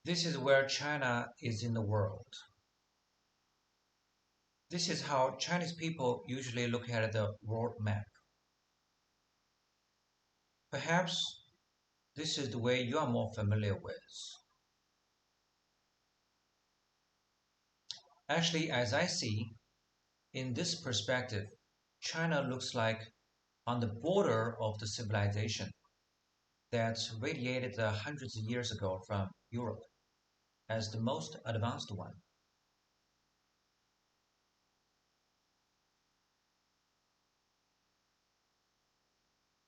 This is where China is in the world. This is how Chinese people usually look at the world map. Perhaps this is the way you are more familiar with. Actually, as I see, in this perspective, China looks like on the border of the civilization that radiated hundreds of years ago from Europe as the most advanced one.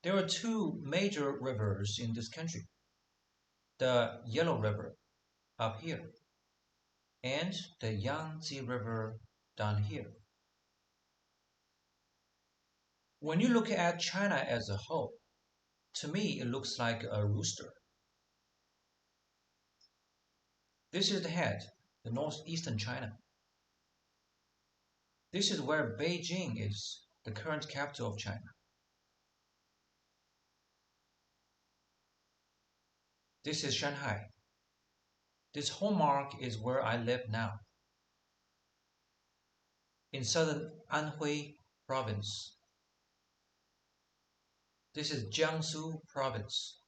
There are two major rivers in this country, the Yellow River up here and the Yangtze River down here. When you look at China as a whole, to me it looks like a rooster. This is the head, the northeastern China. This is where Beijing is, the current capital of China. This is Shanghai. This hallmark is where I live now, in southern Anhui province. This is Jiangsu province,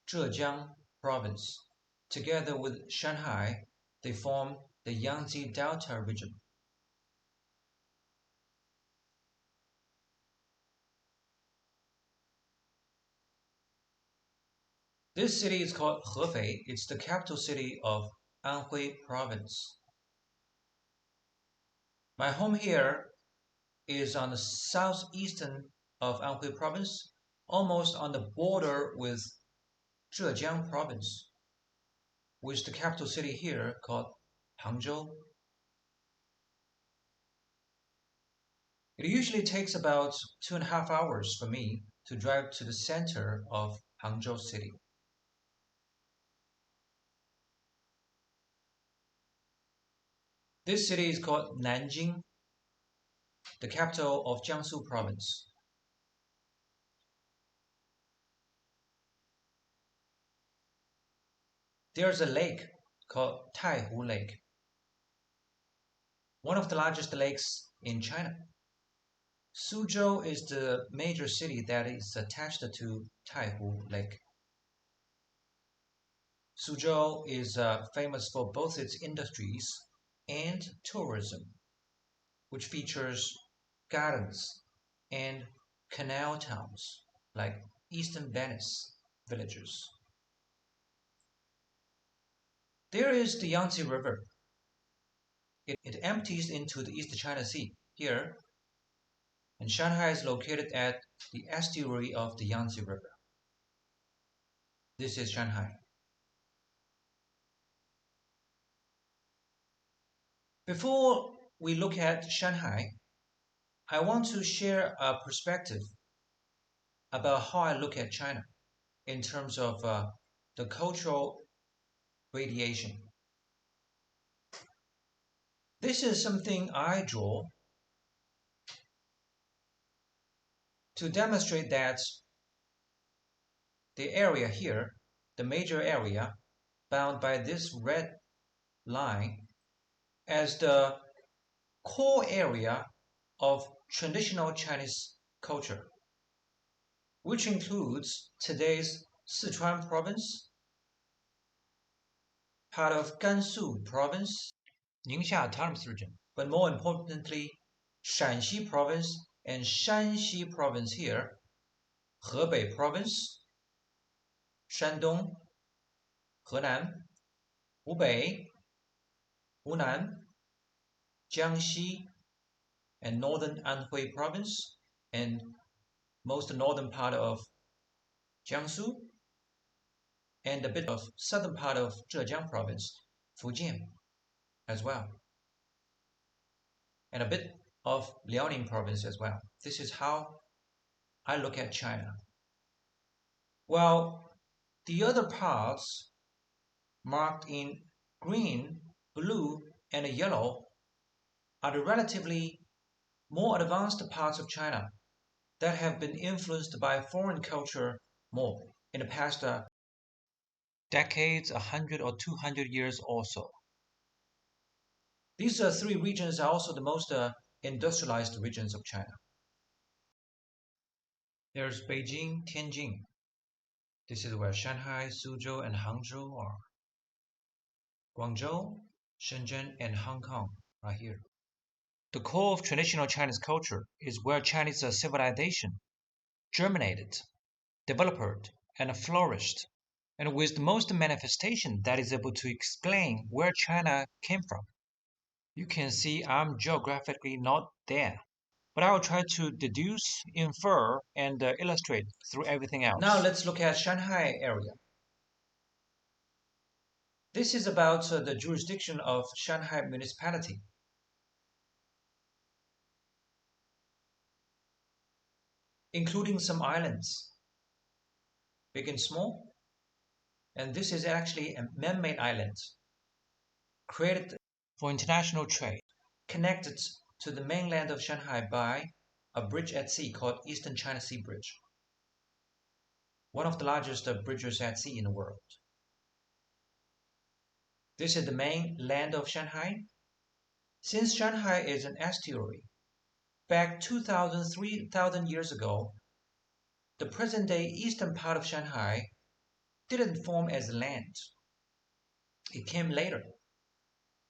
Zhejiang province. Together with Shanghai, they form the Yangtze Delta region. This city is called Hefei. It's the capital city of Anhui province. My home here is on the southeastern of Anhui province, almost on the border with Zhejiang province, with the capital city here called Hangzhou. It usually takes about 2.5 hours for me to drive to the center of Hangzhou city. This city is called Nanjing, the capital of Jiangsu province. There's a lake called Taihu Lake, one of the largest lakes in China. Suzhou is the major city that is attached to Taihu Lake. Suzhou is famous for both its industries and tourism, which features gardens and canal towns like Eastern Venice villages. There is the Yangtze River. It empties into the East China Sea here, and Shanghai is located at the estuary of the Yangtze River. This is Shanghai. Before we look at Shanghai, I want to share a perspective about how I look at China in terms of the cultural radiation. This is something I draw to demonstrate that the area here, the major area bound by this red line, as the core area of traditional Chinese culture, which includes today's Sichuan province, part of Gansu province, Ningxia autonomous region, but more importantly, Shanxi province and Shanxi province here, Hebei province, Shandong, Henan, Hubei, Hunan, Jiangxi, and northern Anhui province, and most northern part of Jiangsu, and a bit of southern part of Zhejiang province, Fujian as well, and a bit of Liaoning province as well. This is how I look at China. Well, the other parts marked in green, blue, and yellow are the relatively more advanced parts of China that have been influenced by foreign culture more in the past decades, 100 or 200 years also. These three regions are also the most industrialized regions of China. There's Beijing, Tianjin. This is where Shanghai, Suzhou, and Hangzhou are. Guangzhou, Shenzhen, and Hong Kong are here. The core of traditional Chinese culture is where Chinese civilization germinated, developed, and flourished, and with the most manifestation that is able to explain where China came from. You can see I'm geographically not there, but I will try to deduce, infer, and illustrate through everything else. Now let's look at Shanghai area. This is about the jurisdiction of Shanghai municipality. Including some islands, big and small. And this is actually a man-made island created for international trade, connected to the mainland of Shanghai by a bridge at sea called Eastern China Sea Bridge, one of the largest bridges at sea in the world. This is the main land of Shanghai. Since Shanghai is an estuary, back 2,000, 3,000 years ago, the present-day eastern part of Shanghai didn't form as land. It came later,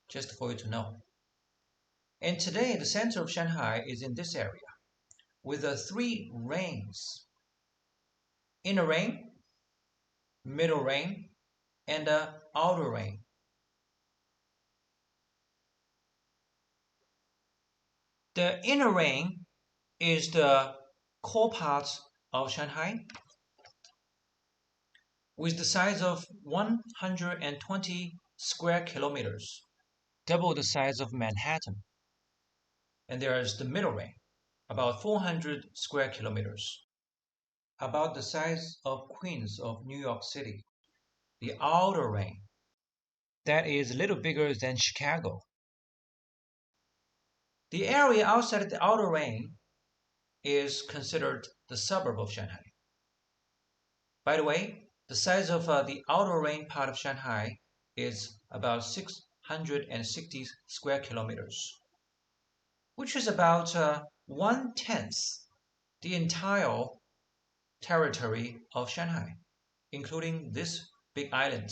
just for you to know. And today, the center of Shanghai is in this area, with the three rains: inner ring, middle ring, and outer ring. The inner ring is the core part of Shanghai, with the size of 120 square kilometers, double the size of Manhattan. And there is the middle ring, about 400 square kilometers, about the size of Queens of New York City. The outer ring, that is a little bigger than Chicago. The area outside the outer ring is considered the suburb of Shanghai. By the way, the size of the outer ring part of Shanghai is about 660 square kilometers, which is about 1/10 the entire territory of Shanghai, including this big island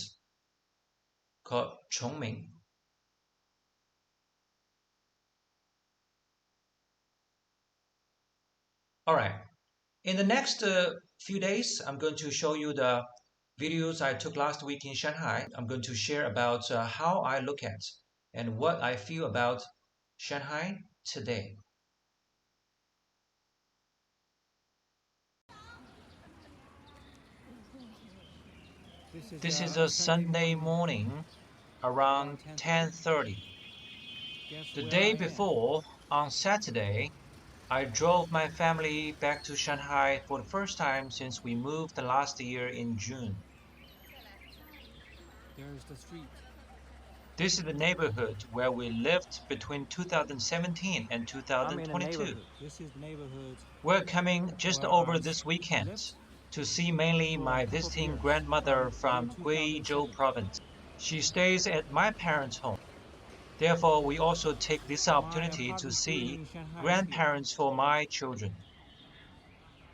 called Chongming. All right, in the next few days, I'm going to show you the videos I took last week in Shanghai. I'm going to share about how I look at and what I feel about Shanghai today. This is a Sunday morning around 10:30. The day before, on Saturday, I drove my family back to Shanghai for the first time since we moved last year in June. There's the street. This is the neighborhood where we lived between 2017 and I'm in a 2022. neighborhood. This is the neighborhood We're coming just where over I this weekend lived to see mainly for a my couple of visiting years, grandmother from from Guizhou 2007. province. She stays at my parents' home. Therefore, we also take this My opportunity to apartment feeling see in Shanghai is here. grandparents for my children.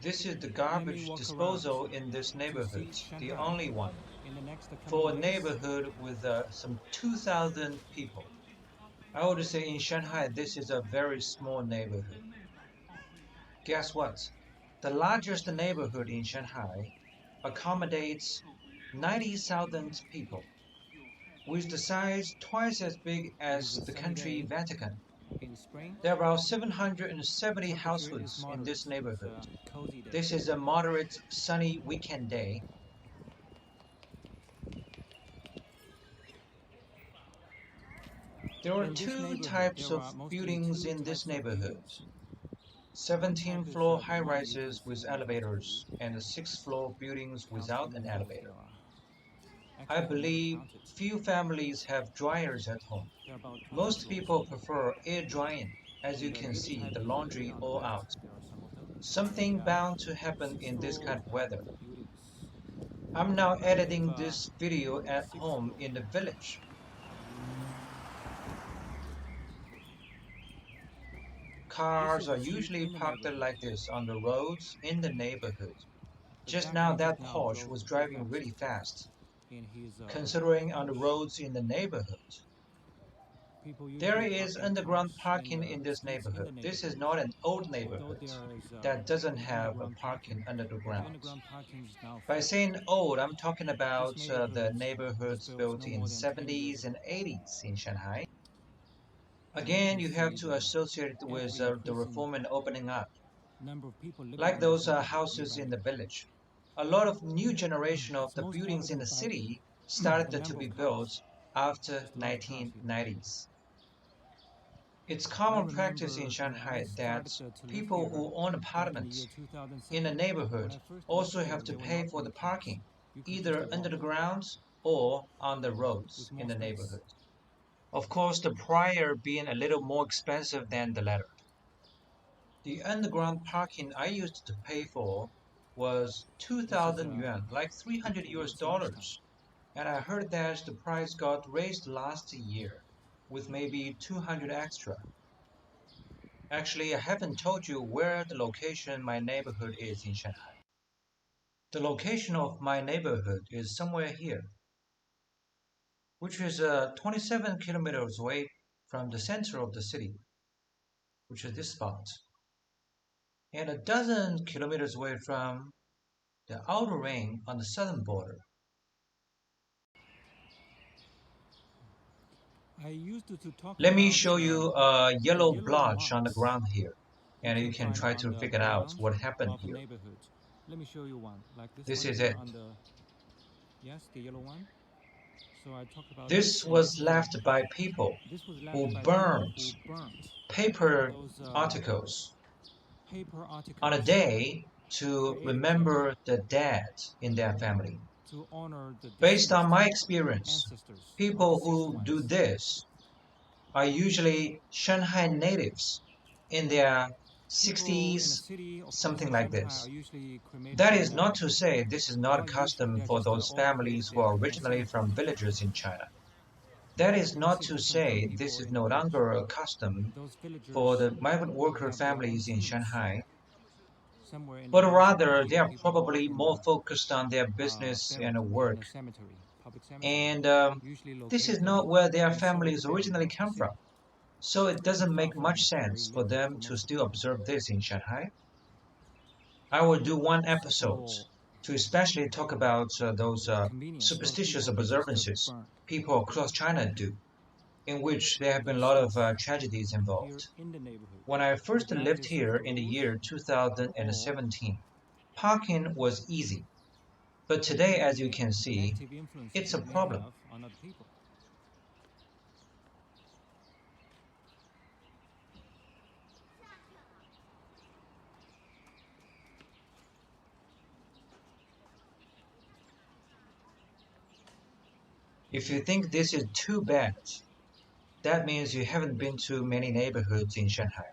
This is the Let me garbage walk around disposal in this to neighborhood, see the Shanghai only one, in the next for coming a weeks. neighborhood with some 2,000 people. I would say in Shanghai, this is a very small neighborhood. Guess what? The largest neighborhood in Shanghai accommodates 90,000 people, with the size twice as big It is as a the sunny country day Vatican. in spring. There are about 770 Temperature is households in moderate. this It's neighborhood. a cozy day. This is a moderate sunny weekend day. There are In this two neighborhood, types there of are mostly buildings two in this types of neighborhood: buildings. One type is 17th-floor the one you can high-rises see with in the elevators afternoon. and 6th-floor buildings without an Afternoon because elevator. there are. I Actually, I never believe counted. few families have dryers at home. There are about 20 Most floors. people prefer air drying. As you In the can building see, type the you can see laundry on the all left, out. there are some of them. Something They are bound to happen six in this floor kind of weather. buildings. I'm now If editing this video the at sixth home floor, in the village. this Cars is are the street usually in the parked neighborhood. like this on the roads in the neighborhood. The Just guy now just that now Porsche drove was too driving fast really fast, in his considering on the Porsche. roads in the neighborhood. People There usually park is their underground cars in parking the in this streets in neighborhood. the This is neighborhood. not an old Although neighborhood there is that doesn't an have a underground parking parking, under the but the ground. underground parking is now By full. saying old, I'm talking This about the neighborhood was neighborhoods built built no in more than 10 years 70s and ago, 80s in Shanghai. and you Again, can you have see to the associate it with ever the increasing reform and opening up, number of people living like in this those neighborhood houses in nearby. the village. A lot of new generation of It's the most buildings in the evident by city the started to number be of built cars. after There's a lot of cars here. 1990s. It's I common practice in remember when I Shanghai that started to live people here who own back in the year apartments in a 2007. When neighborhood I first moved also have here, to there were pay not for many the cars. parking, You could just either under walk the grounds or on the roads with in more the space. neighborhood. Of course, the prior being a little more expensive than the latter. The underground parking I used to pay for was This is 2,000 yuan, like 300 US towards lunchtime. dollars. And I heard that the price got raised last year with maybe 200 extra. Actually, I haven't told you where the location my neighborhood is in Shanghai. The location of my neighborhood is somewhere here, which is 27 kilometers away from the center of the city, which is this spot, and a dozen kilometers away from the outer ring on the southern border. I used to talk Let me about show you a the yellow yellow blotch on the marks ground here, you and can you can find try on to the figure out ground what happened of a here. neighborhood. Let me show you one, like this This one is here it. on the, yes, the yellow one. So I talked about this, This and was left by people this was left who by people burned who burnt paper those articles paper on a articles day to created remember the dead in their family. to honor the Based on deceased my experience, ancestors or people deceased who do ones. this are usually Shanghai natives in their People in a 60s, city, of course, something in like Shanghai, are this. usually cremated That in is not to say this is not a well, usually custom they're for just those all cremated families who there are in a originally from cemetery. villages in China. That is This not is to different from say this people is in the no village. longer a custom Those for villagers the migrant will worker have their own families in tombs Shanghai, somewhere in the but village, while rather they you are people are probably in more the focused on their business buried and in work. a cemetery, public cemetery, And usually this is located not where their inside families the originally of the come from. city, So it doesn't far make from much where we sense for live them for to most of the still time. observe this in Shanghai. I will do one episode So to especially talk about those for convenience, those superstitious people they just observances burn people across China do, in which there have been a those lot of stuff tragedies here involved. in the neighborhood, When I first lived regardless of here the in the rules year or 2017, parking was easy. But today, as you can the see, negative influences it's a it may problem. have on other people. If you think this is too bad, that means you haven't been to many neighborhoods in Shanghai.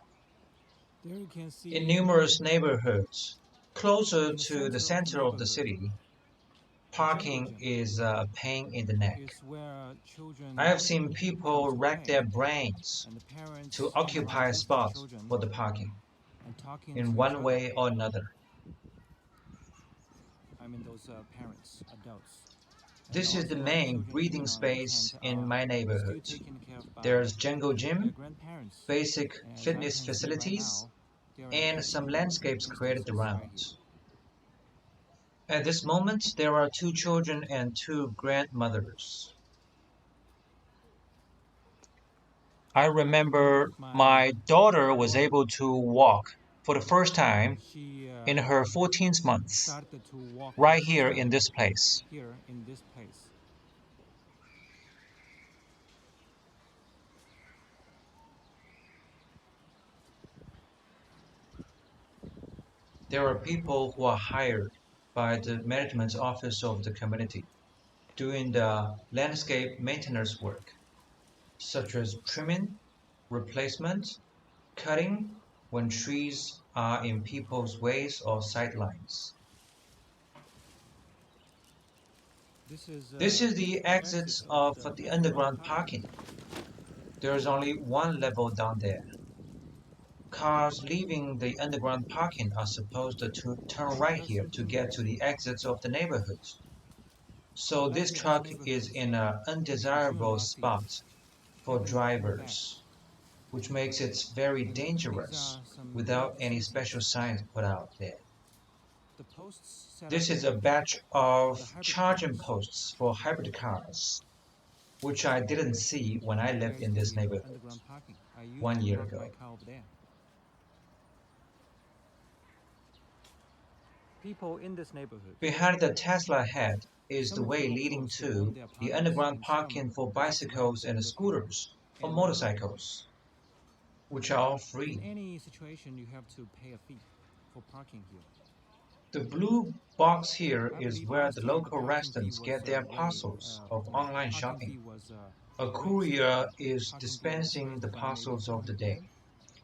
There you can In see numerous neighborhoods closer in the to the center of the center of the neighborhood, city, the jungle parking gym is a pain in the neck. is where I children have seen come people to rack play, their brains and the to parents can ride occupy a with the spot children for the parking and talking in to each one other. way or another. I mean those parents, adults, and This is the also main children breathing on the space weekend in are my still neighborhood. taken care of by There's jungle their gym, grandparents. basic As I fitness can see right facilities, now, they are and taking some more landscapes created instances right around. here. At this moment, there are two children and two grandmothers. I remember My my daughter was daughter, able to walk for the first time she in her 14th month, started to walk for the right first here in time this place. here in this place. There are people who are hired by the management office of the community doing the landscape maintenance work, such as trimming, replacement, cutting when trees are in people's ways or sightlines. This is the the exits exits of of the the underground underground parking. parking. There is only one level down there. Cars leaving the underground parking are supposed to turn I right heard here to something get to the exits of the neighborhoods. So last this year this truck is neighborhoods in an in June undesirable last year spot for have been broken back. drivers, which makes it very These dangerous are some without any special facilities. signs put out there. The posts set up This is a there batch for the of hybrid charging cars. posts for hybrid cars, which I didn't see when I lived There's in this the neighborhood underground parking. I used one to year park my ago. car over there. People in this neighborhood, Behind the Tesla head is the some way do of leading course own to their the apartments underground and some parking for just rent bicycles and living there. scooters or And motorcycles, which are all in free. any situation, you have to pay a fee for parking here. The blue box here I is believe where last the year the local parking fee residents was get their way parcels of online parking shopping. fee was A raised. courier is Parking fee was dispensing raised the by maybe parcels of the 200 day. yuan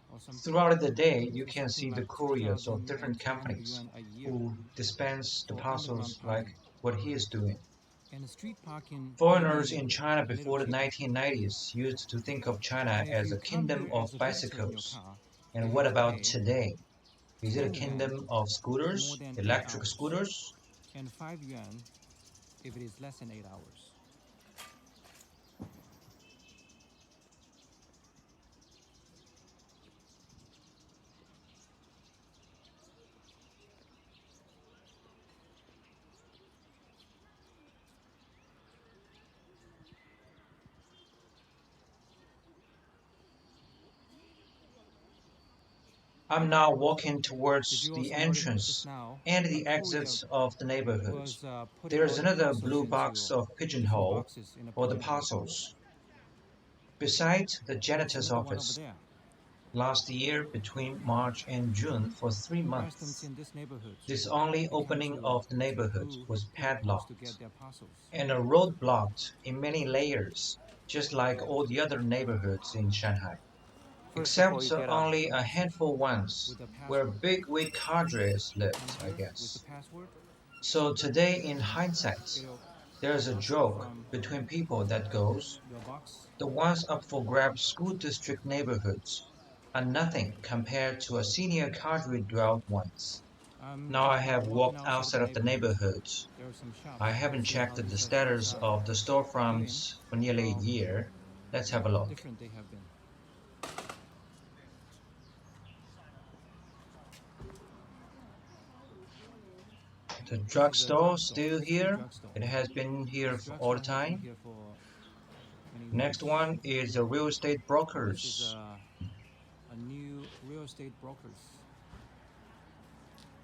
or something. Throughout the day, you So can something see the like couriers of 2,000 and different 300 companies yuan a year who dispense the for underground parcels like parking. what he is doing. And the street parking Foreigners maybe in China a little before the cheaper. 1990s used to think of China And if as you a come kingdom here of as a visitor in your bicycles. car, you And have what to about pay today? Is it a 10 yuan kingdom of for more scooters, than 8 electric hours scooters? and 5 yuan if it is less than 8 hours. I'm now walking Did towards you the also notice just entrance now and a the courier exits of the neighborhoods. was putting There's all the another parcels blue into box of different pigeonhole boxes in a for the pigeonhole. parcels. Beside the There's janitor's another one over office, there. last year between March and June for 3 months, Residents in this neighborhood, this only they come opening to of the neighborhood through was the post to padlocked get their parcels. and a road blocked in many layers, just like all the other neighborhoods in Shanghai, First of all, except you get only a a message handful ones with a where password, bigwig cadres and lived, I here with the guess. password, So today, in hindsight, it'll there's a ask you joke from between people that goes, your box. the ones up for grabs school district neighborhoods are nothing compared to a senior cadre dwelled ones. I'm Now I just have walking walked outside of the outside of the neighborhood. neighborhood. There are some I shops. haven't Let's see how checked the these shops status are of the doing, storefronts for nearly a how year. Let's have a look. different they have been. The This is a drugstore drugstore. still It's a street here. drugstore. It has been here This for all the drugstore has been time. here for many Next years. one is the real estate This is brokers. a new real estate brokers.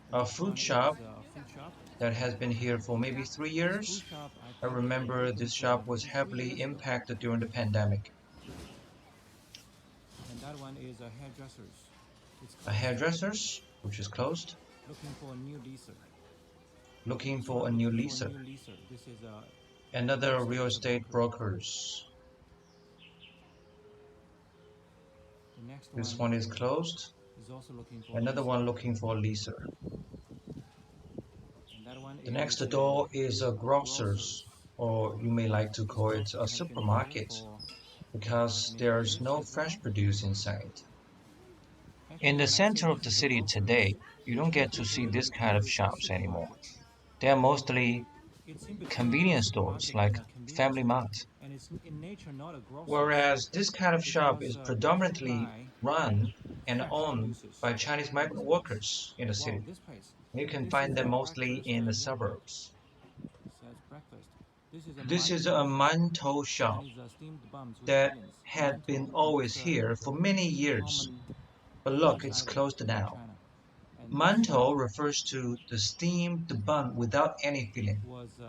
The A next fruit one shop is a food shop. that has been here for maybe three This food years. shop, I I think, been remember open this for shop was 2 3 heavily years ago. impacted during the pandemic. And that one is a hairdresser's. It's A closed. hairdresser's, which is closed, Looking for a new leaser. looking If you for are a new looking for a leaser. new leaser, this is a Another real it's a estate broker. brokers. The next This one one is closed. is also looking for a Another leaser. one looking for a leaser. And that one The next is door is a a grocer's. grocer's, or you may like to This call it a grocery has been here supermarket, for because many there's years no as well. fresh produce inside. In Actually, the when I say center of this the is a city grocer's, today, you don't get to see people this kind call of it a shops anymore. supermarket. They're mostly It's in between a convenience stores supermarket like and a convenience Family store, Mart. and it's in nature not a grocer's Whereas this kind of shop because is they predominantly supply run and fresh owned produces by Chinese in this migrant place. workers in the Wow, city. this place. You can This find is them a mostly breakfast in the here. suburbs. It says breakfast. This is a This is a mantou. mantou shop Chinese steamed buns with that fillings. had Mantou been is always here for many a years, common but look, Chinese it's item closed in now. China. And this Mantou shop refers to the steamed bun without any filling. was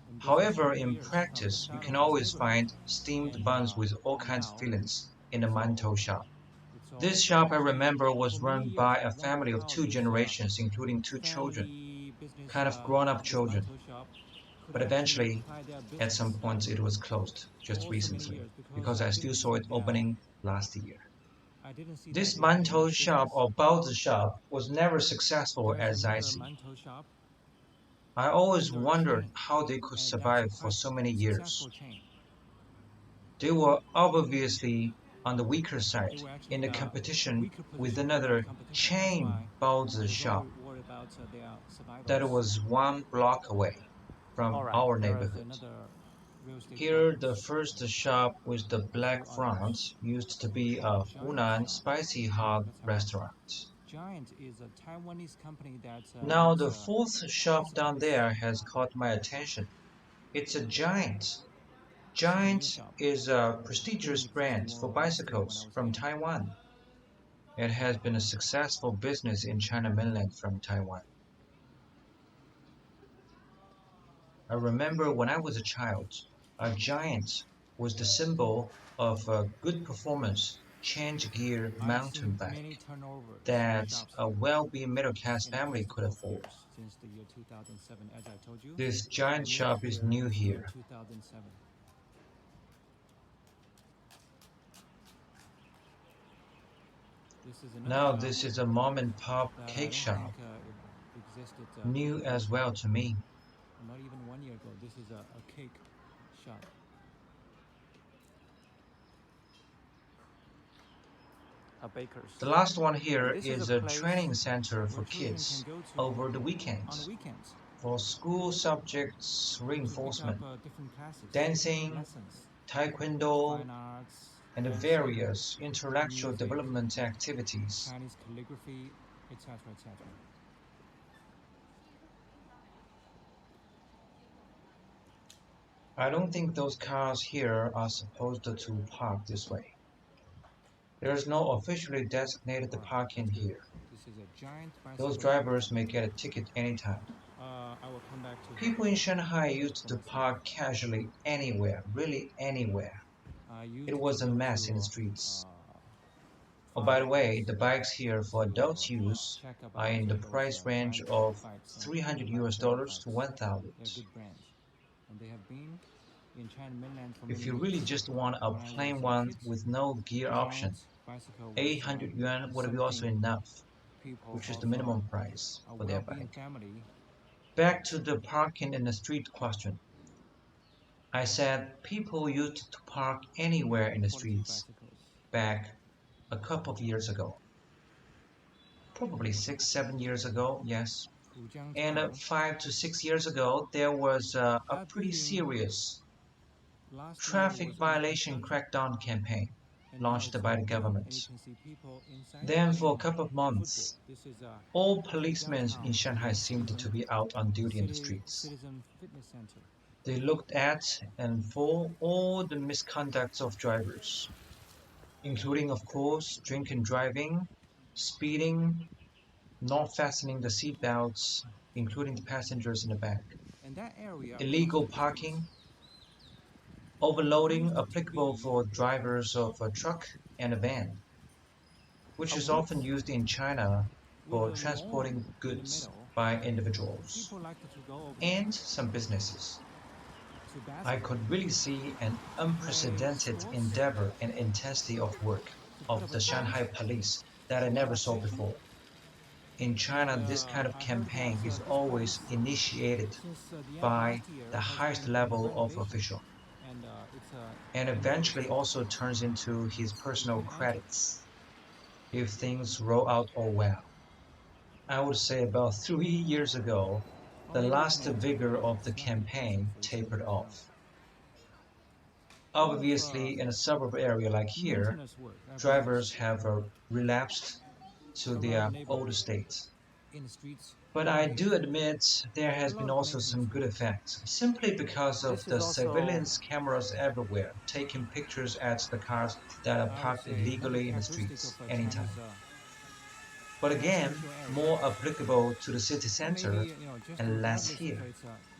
in business for However, many in years at the practice, you start can of this always neighborhood. find steamed buns with all And kinds of now fillings in the it's mantou all shop. it's all This shop, I actually remember, for was many run years by I a wonder family of how two this generations, including two children, family business kind of grown-up this children. mantou shop could But actually eventually, supply their at some business point, it was closed for just also many recently years because because I still saw it opening last year. I didn't see that This they had mantou much shop business. or baozi shop was never successful There's as I another see. mantou shop. I always under a wondered chain, how they could and that's a survive for quite so many years. successful chain. They were obviously on the weaker side They were in actually the the competition weaker with position in the another competition. That's chain why Baozi I was shop always worried about their that survivals. was 1 block away All from right, our there is neighborhood. another real estate Here, the developments. first shop with the black Two front others. used to be a Giant Hunan shop. spicy hog Let's have a look. restaurant. Giant is a Taiwanese company that Now, makes the fourth shop down bicycles. there has caught my attention. It's a Giant. This is a Giant new shop. is a Didn't prestigious exist brand for more yesterday when I bicycles was from there. Taiwan. It has been a successful business in China mainland from Taiwan. I remember when I was a child, a Giant was the symbol of a good performance change gear I've mountain seen bike many turnovers of that shops a here well-being middle-class in the family past could couple of afford. years since the year 2007. As I told you, This I Giant moved shop is here new in the year here. 2007. This is another Now shop this is a mom and pop that I cake don't think shop, it existed 2 new years as ago, well to me. or not even 1 year ago. This is a cake shop. A baker's. The last one And here this is a is a place training center where for children can kids go to over the on the weekends weekends for school subjects to pick up reinforcement, different classes, dancing, lessons, taekwondo, fine arts, and the dancing, various intellectual music, development activities. Chinese calligraphy, etc., etc. I don't think those cars here are supposed to park this way. There's no officially designated All right, parking that's good. here. This is a giant Those bicycle shop. drivers may get a ticket anytime. I will come back to People in Shanghai the used to performance center. park casually anywhere, really anywhere. I used It to was a go mess in the to streets. Oh, by the fireworks way, the bikes here for to adults use check are about in the those price range giant of bikes and 300 light US dollars to bikes. 1000. They're good brands, and they have been in China mainland for many If you really years. just want a When I was plain a one kid, with no gear giant option, bicycle was 800 yuan would be also something enough, people which is of the minimum price a for their well-being bike. family Back to the parking in the street question. I said people used to park anywhere in the quality streets bicycles. back a couple of years ago. Probably 6, 7 years ago, yes. Hujiang And Town. 5 to 6 years ago, there was a That pretty building serious last year traffic was under violation construction, crackdown campaign and now launched it's by the rebuilt, government. and you can see people inside Then, for a playing couple of football. months, This is all Hujiang policemen in Town Shanghai seemed to be out on duty in the streets. Citizen Fitness Center. They looked at and for all the misconducts of drivers, including, of course, drink and driving, speeding, not fastening the seat belts, including the passengers in the back, And that area used to illegal be streets. parking, It overloading used to applicable be for drivers of a truck and a van, which a is width often used in China with for a lawn transporting in the goods middle, by and individuals people liked to go over there and some businesses. to I basketball, could really see an to play unprecedented sports, endeavor and intensity of work to put of up a the tent, Shanghai police that I for never saw relaxation. before. In And China, this kind of I heard that campaign is this place, always initiated since the end of by last year, the has highest been in level of renovation, official and it's and in very good eventually shape. also turns into his You personal can enter. credits if things roll out all well. I would say about 3 years ago, Or the maybe you can last enter, vigor but of the it's not that easy campaign for you to tapered enter now. off. A lot of Obviously, in a suburb area like here, maintenance work everywhere drivers have relapsed to around the their neighborhood, old state. in the streets, But I everywhere. do admit there A has lot been of also some maintenance good work. effects, simply because of This is the also, surveillance cameras everywhere, taking pictures at the cars that are I would parked say, another illegally in the characteristic of streets Chinese anytime. But again, residential area. more applicable to the city And maybe center just and less regardless of here.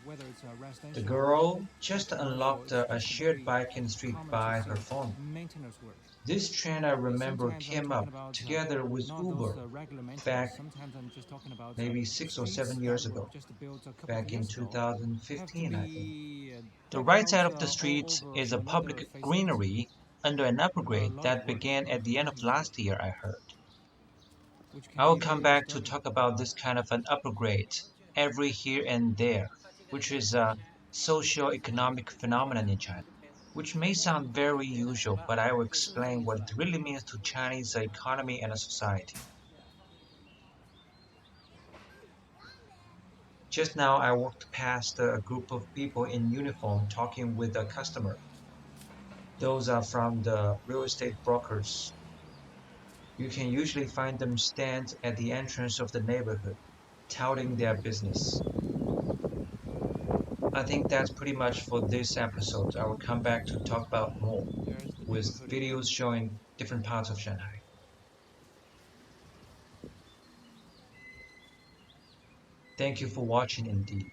whether it's a The residential girl or just commercial, unlocked it's a just shared very bike in the street common to by see her phone. maintenance work. This trend I And remember sometimes I'm came talking up about together with not those Uber regular maintenance. back Sometimes I'm just talking about maybe the 6 or 7 streets years that were ago, just built a couple of back in years ago have to 2015, I think. be The dug right out side of the all street over is in a another public facet. greenery under an A upgrade lot of that work, began a lot at of the end of maintenance work, last year, I heard. which can I will be come very back to disturbing. talk about this kind of an upgrade every here and there, which is a socio-economic phenomenon in China, which may sound very usual, but I will explain what it really means to Chinese economy and society. Just now, I walked past a group of people in uniform talking with a customer. Those are from the real estate brokers. You can usually find them stand at the entrance of the neighborhood, touting their business. I think that's pretty much for this episode. I will come back to talk about more There's the with neighborhood videos again. showing different parts of Shanghai. Thank you for watching indeed.